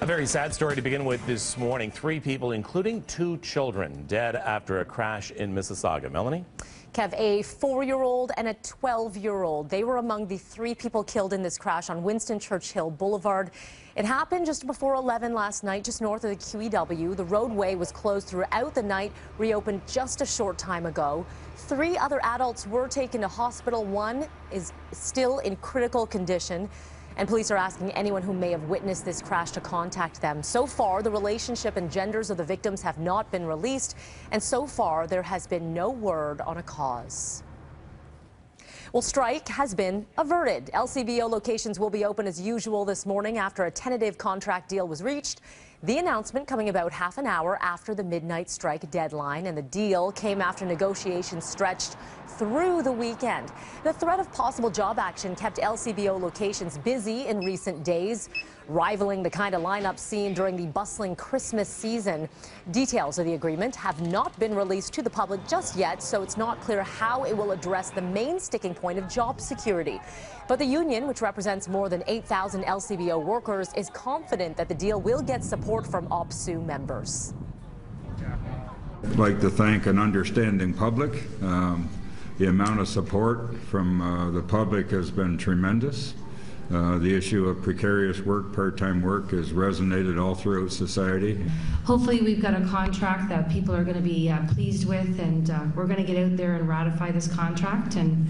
very sad story to begin with this morning. 3 people, including 2 children, dead after a crash in Mississauga. Melanie? Kev, a 4-year-old and a 12-year-old. They were among the 3 people killed in this crash on Winston Churchill Boulevard. It happened just before 11 last night, just north of the QEW. The roadway was closed throughout the night, reopened just a short time ago. 3 other adults were taken to hospital. 1 is still in critical condition. And police are asking anyone who may have witnessed this crash to contact them. So far, the relationship and genders of the victims have not been released, and so far, there has been no word on a cause. Well, strike has been averted. LCBO locations will be open as usual this morning after a tentative contract deal was reached. The announcement coming about half an hour after the midnight strike deadline, and the deal came after negotiations stretched through the weekend. The threat of possible job action kept LCBO locations busy in recent days, rivaling the kind of lineup seen during the bustling Christmas season. Details of the agreement have not been released to the public just yet, so it's not clear how it will address the main sticking point of job security. But the union, which represents more than 8,000 LCBO workers, is confident that the deal will get support from OPSEU members. I'd like to thank an understanding public. The amount of support from the public has been tremendous. The issue of precarious work, part-time work, has resonated all throughout society. Hopefully we've got a contract that people are going to be pleased with, and we're going to get out there and ratify this contract, and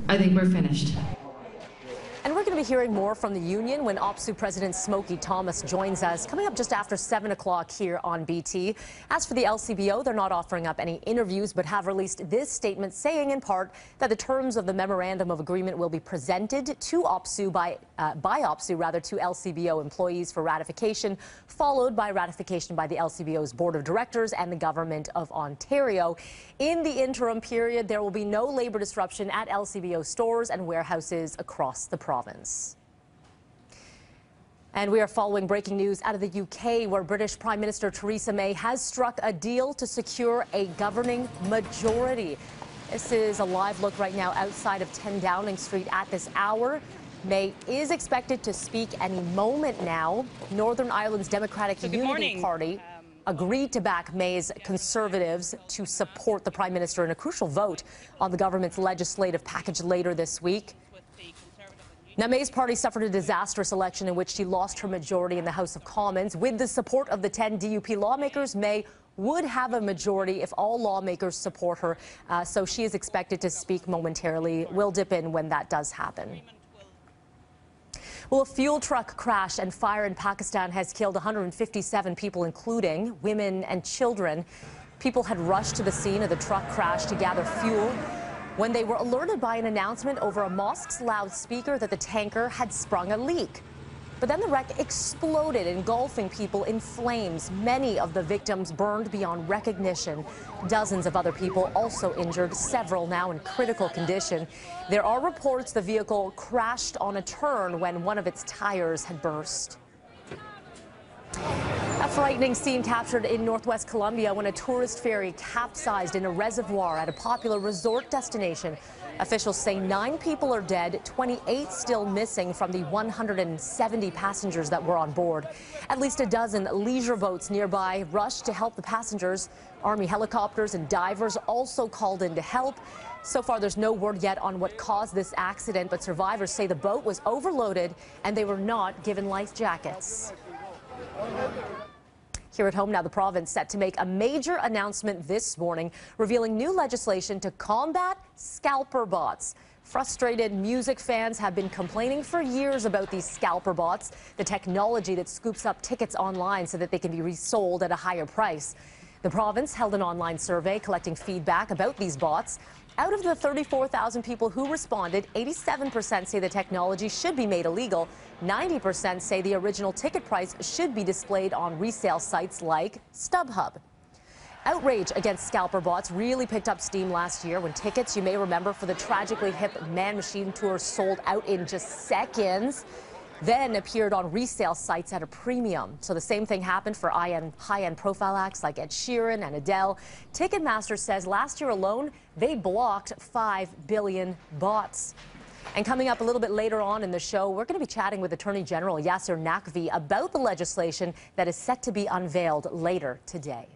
I think we're finished. And we're going to be hearing more from the union when OPSEU President Smokey Thomas joins us, coming up just after 7 o'clock here on BT. As for the LCBO, they're not offering up any interviews, but have released this statement saying in part that the terms of the memorandum of agreement will be presented to OPSEU by OPSEU to LCBO employees for ratification, followed by ratification by the LCBO's board of directors and the government of Ontario. In the interim period, there will be no labor disruption at LCBO stores and warehouses across the province. And we are following breaking news out of the UK, where British Prime Minister Theresa May has struck a deal to secure a governing majority. This is a live look right now outside of 10 Downing Street at this hour. May is expected to speak any moment now. Northern Ireland's Democratic Unity Party agreed to back May's Conservatives to support the Prime Minister in a crucial vote on the government's legislative package later this week. Now, May's party suffered a disastrous election in which she lost her majority in the House of Commons. With the support of the 10 DUP lawmakers, May would have a majority if all lawmakers support her, so she is expected to speak momentarily. We'll dip in when that does happen. Well, a fuel truck crash and fire in Pakistan has killed 157 people, including women and children. People had rushed to the scene of the truck crash to gather fuel when they were alerted by an announcement over a mosque's loudspeaker that the tanker had sprung a leak. But then the wreck exploded, engulfing people in flames. Many of the victims burned beyond recognition. Dozens of other people also injured, several now in critical condition. There are reports the vehicle crashed on a turn when one of its tires had burst. A frightening scene captured in northwest Colombia when a tourist ferry capsized in a reservoir at a popular resort destination. Officials say 9 people are dead, 28 still missing from the 170 passengers that were on board. At least a dozen leisure boats nearby rushed to help the passengers. Army helicopters and divers also called in to help. So far, there's no word yet on what caused this accident, but survivors say the boat was overloaded and they were not given life jackets. Here at home now, the province set to make a major announcement this morning, revealing new legislation to combat scalper bots. Frustrated music fans have been complaining for years about these scalper bots, the technology that scoops up tickets online so that they can be resold at a higher price. The province held an online survey collecting feedback about these bots. Out of the 34,000 people who responded, 87% say the technology should be made illegal. 90% say the original ticket price should be displayed on resale sites like StubHub. Outrage against scalper bots really picked up steam last year when tickets, you may remember, for the tragically hip Man Machine tour sold out in just seconds, then appeared on resale sites at a premium. So the same thing happened for high-end profile acts like Ed Sheeran and Adele. Ticketmaster says last year alone, they blocked 5 billion bots. And coming up a little bit later on in the show, we're going to be chatting with Attorney General Yasser Naqvi about the legislation that is set to be unveiled later today.